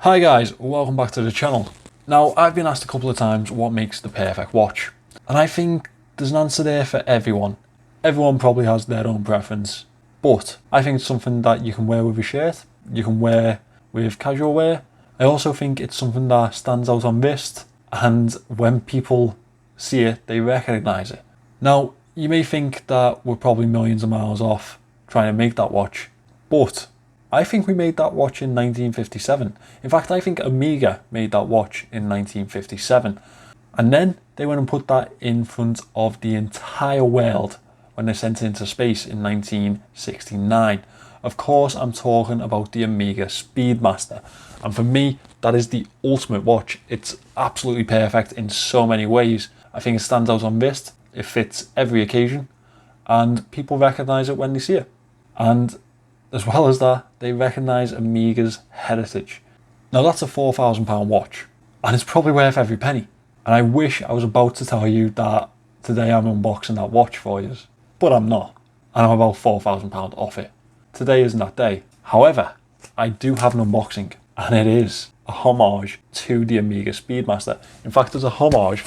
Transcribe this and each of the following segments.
Hi guys, welcome back to the channel. Now, I've been asked a couple of times what makes the perfect watch, and I think there's an answer there for everyone. Everyone probably has their own preference, but I think it's something that you can wear with a shirt, you can wear with casual wear. I also think it's something that stands out on wrist, and when people see it, they recognise it. Now, you may think that we're probably millions of miles off trying to make that watch, but I think we made that watch in 1957. In fact, I think Omega made that watch in 1957. And then they went and put that in front of the entire world when they sent it into space in 1969. Of course, I'm talking about the Omega Speedmaster. And for me, that is the ultimate watch. It's absolutely perfect in so many ways. I think it stands out on wrist, it fits every occasion, and people recognise it when they see it. And as well as that, they recognise Omega's heritage. Now that's a £4,000 watch, and it's probably worth every penny. And I wish I was about to tell you that today I'm unboxing that watch for you, but I'm not. And I'm about £4,000 off it. Today isn't that day. However, I do have an unboxing, and it is a homage to the Omega Speedmaster. In fact, it's a homage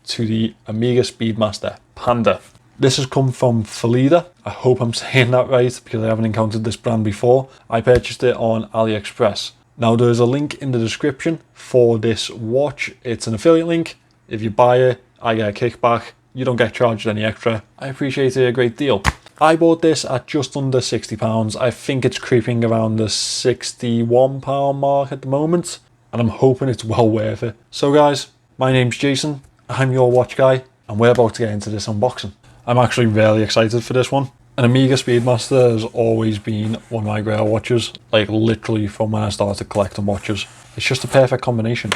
to the Omega Speedmaster Panda. This has come from Phylida. I hope I'm saying that right because I haven't encountered this brand before. I purchased it on AliExpress. Now there's a link in the description for this watch. It's an affiliate link. If you buy it, I get a kickback. You don't get charged any extra. I appreciate it a great deal. I bought this at just under £60. I think it's creeping around the £61 mark at the moment, and I'm hoping it's well worth it. So guys, my name's Jason. I'm your watch guy, and we're about to get into this unboxing. I'm actually really excited for this one. An Omega Speedmaster has always been one of my grail watches, like literally from when I started collecting watches. It's just a perfect combination.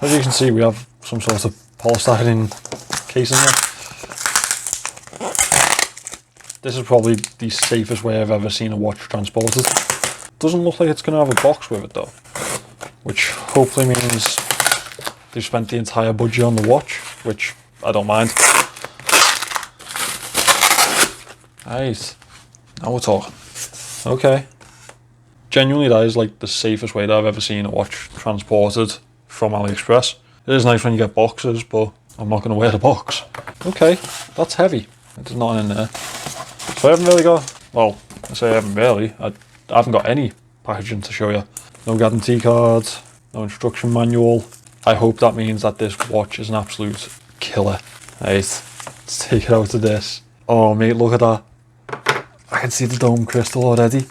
As you can see, we have some sort of polystyrene case in there. This is probably the safest way I've ever seen a watch transported. Doesn't look like it's going to have a box with it though, which hopefully means they've spent the entire budget on the watch, which I don't mind. Right, now we're talking. Okay. Genuinely, that is like the safest way that I've ever seen a watch transported from AliExpress. It is nice when you get boxes, but I'm not going to wear the box. Okay, that's heavy. There's nothing in there. So I haven't really got, well, I say I haven't really. I haven't got any packaging to show you. No guarantee cards, no instruction manual. I hope that means that this watch is an absolute killer. Right, let's take it out of this. Oh mate, look at that. I can see the dome crystal already.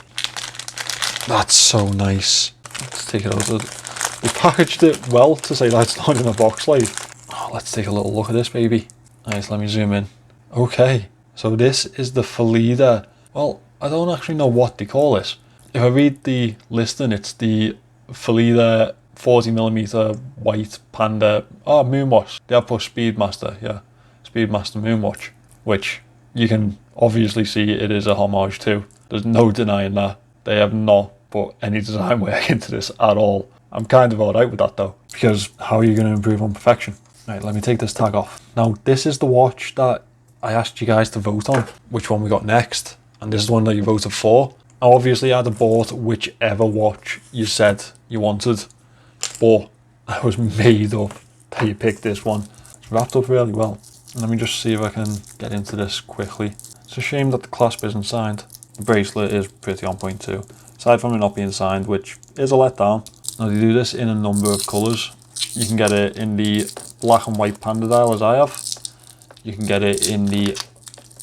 That's so nice. Let's take it out of we packaged it well to say that it's not in a box like. Oh, let's take a little look at this baby. Nice, let me zoom in. Okay, so this is the Phylida. Well, I don't actually know what they call this. If I read the listing, it's the Phylida 40mm white Panda. Oh, moonwatch. They have put Speedmaster, yeah. Speedmaster moonwatch, which you can obviously see it is a homage to. There's no denying that. They have not put any design work into this at all. I'm kind of alright with that though, because how are you going to improve on perfection? Right, let me take this tag off. Now, this is the watch that I asked you guys to vote on, which one we got next, and this is the one that you voted for. Now, obviously, I'd have bought whichever watch you said you wanted, but I was made up that you picked this one. It's wrapped up really well. Let me just see if I can get into this quickly. It's a shame that the clasp isn't signed. The bracelet is pretty on point too, aside from it not being signed, which is a letdown. Now they do this in a number of colours. You can get it in the black and white Panda dial as I have. You can get it in the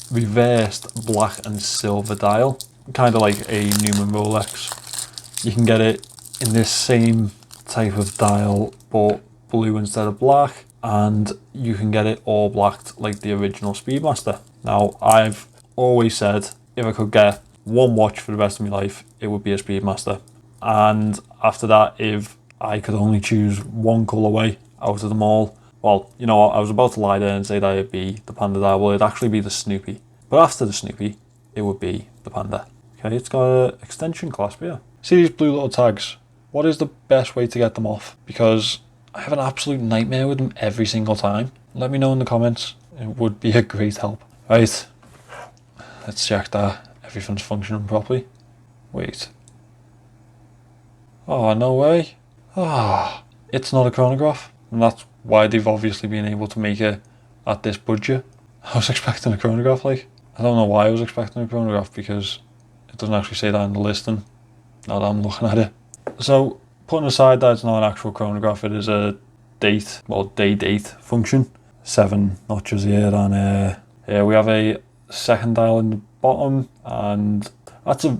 reversed black and silver dial, kind of like a Newman Rolex. You can get it in this same type of dial but blue instead of black. And you can get it all blacked like the original Speedmaster. Now, I've always said if I could get one watch for the rest of my life, it would be a Speedmaster. And after that, if I could only choose one colourway out of them all, well, you know what, I was about to lie there and say that it'd be the Panda dial. Well, it'd actually be the Snoopy. But after the Snoopy, it would be the Panda. Okay, it's got an extension clasp here. See these blue little tags? What is the best way to get them off? Because I have an absolute nightmare with them every single time. Let me know in the comments. It would be a great help. Right, let's check that everything's functioning properly. Wait. Oh, no way. It's not a chronograph, and that's why they've obviously been able to make it at this budget. I was expecting a chronograph, like. I don't know why I was expecting a chronograph, because it doesn't actually say that in the listing, now that I'm looking at it. So, putting aside that it's not an actual chronograph, it is a date, well, day-date function. 7 notches here, and here we have a second dial in the bottom, and that's a...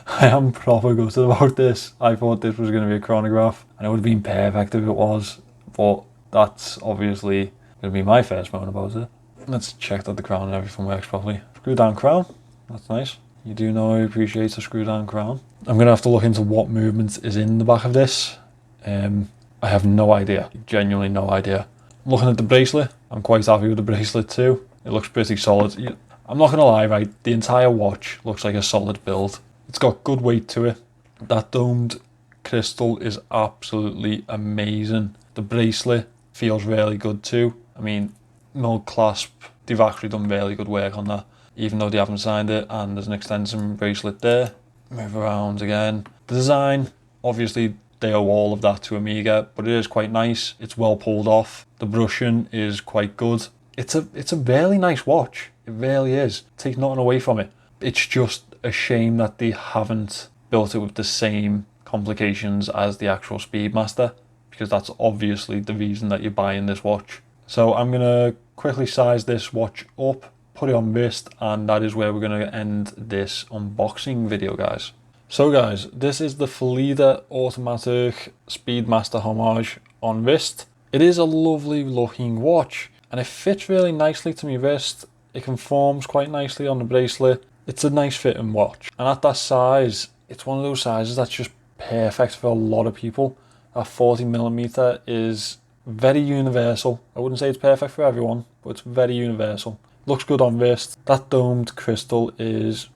I am proper gutted about this. I thought this was going to be a chronograph, and it would have been perfect if it was, but that's obviously going to be my first moan about it. Let's check that the crown and everything works properly. Screw down crown, that's nice. You do know I appreciate a screw down crown. I'm going to have to look into what movement is in the back of this. I have no idea, genuinely no idea. Looking at the bracelet, I'm quite happy with the bracelet too. It looks pretty solid. I'm not going to lie, right, the entire watch looks like a solid build. It's got good weight to it. That domed crystal is absolutely amazing. The bracelet feels really good too. I mean, no clasp, they've actually done really good work on that, even though they haven't signed it, and there's an extension bracelet there. Move around again. The design, obviously they owe all of that to Omega, but it is quite nice. It's well pulled off. The brushing is quite good. It's a really nice watch. It really is. Take nothing away from it. It's just a shame that they haven't built it with the same complications as the actual Speedmaster, because that's obviously the reason that you're buying this watch. So I'm gonna quickly size this watch up, put it on wrist, and that is where we're gonna end this unboxing video, guys. So guys, this is the Phylida automatic Speedmaster Homage on wrist. It is a lovely looking watch, and it fits really nicely to my wrist. It conforms quite nicely on the bracelet. It's a nice fitting watch, and at that size, it's one of those sizes that's just perfect for a lot of people. That 40mm is very universal. I wouldn't say it's perfect for everyone, but it's very universal. Looks good on wrist. That domed crystal is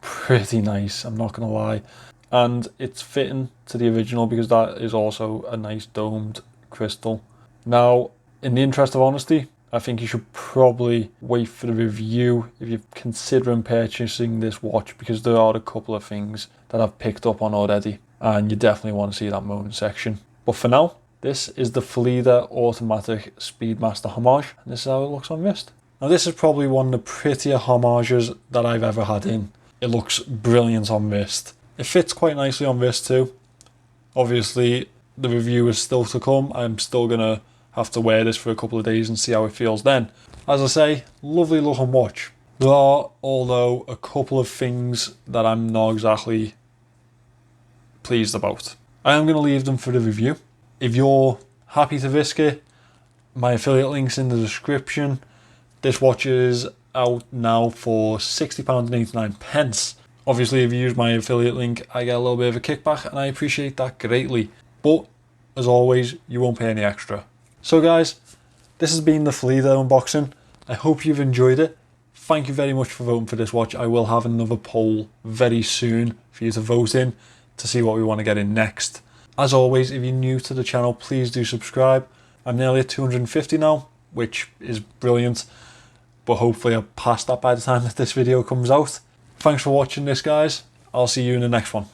pretty nice, I'm not gonna lie, and it's fitting to the original because that is also a nice domed crystal. Now, in the interest of honesty, I think you should probably wait for the review if you're considering purchasing this watch, because there are a couple of things that I've picked up on already, and you definitely want to see that moment section. But for now, this is the Phylida automatic Speedmaster Homage, and this is how it looks on wrist. Now, this is probably one of the prettier homages that I've ever had in. It looks brilliant on wrist. It fits quite nicely on wrist too. Obviously, the review is still to come. I'm still gonna have to wear this for a couple of days and see how it feels then. As I say, lovely looking watch. There are, although, a couple of things that I'm not exactly pleased about. I am going to leave them for the review. If you're happy to risk it, my affiliate link's in the description. This watch is out now for £60.89. Obviously, if you use my affiliate link, I get a little bit of a kickback, and I appreciate that greatly. But, as always, you won't pay any extra. So guys, this has been the Phylida unboxing. I hope you've enjoyed it. Thank you very much for voting for this watch. I will have another poll very soon for you to vote in to see what we want to get in next. As always, if you're new to the channel, please do subscribe. I'm nearly at 250 now, which is brilliant, but hopefully I'll pass that by the time that this video comes out. Thanks for watching this, guys. I'll see you in the next one.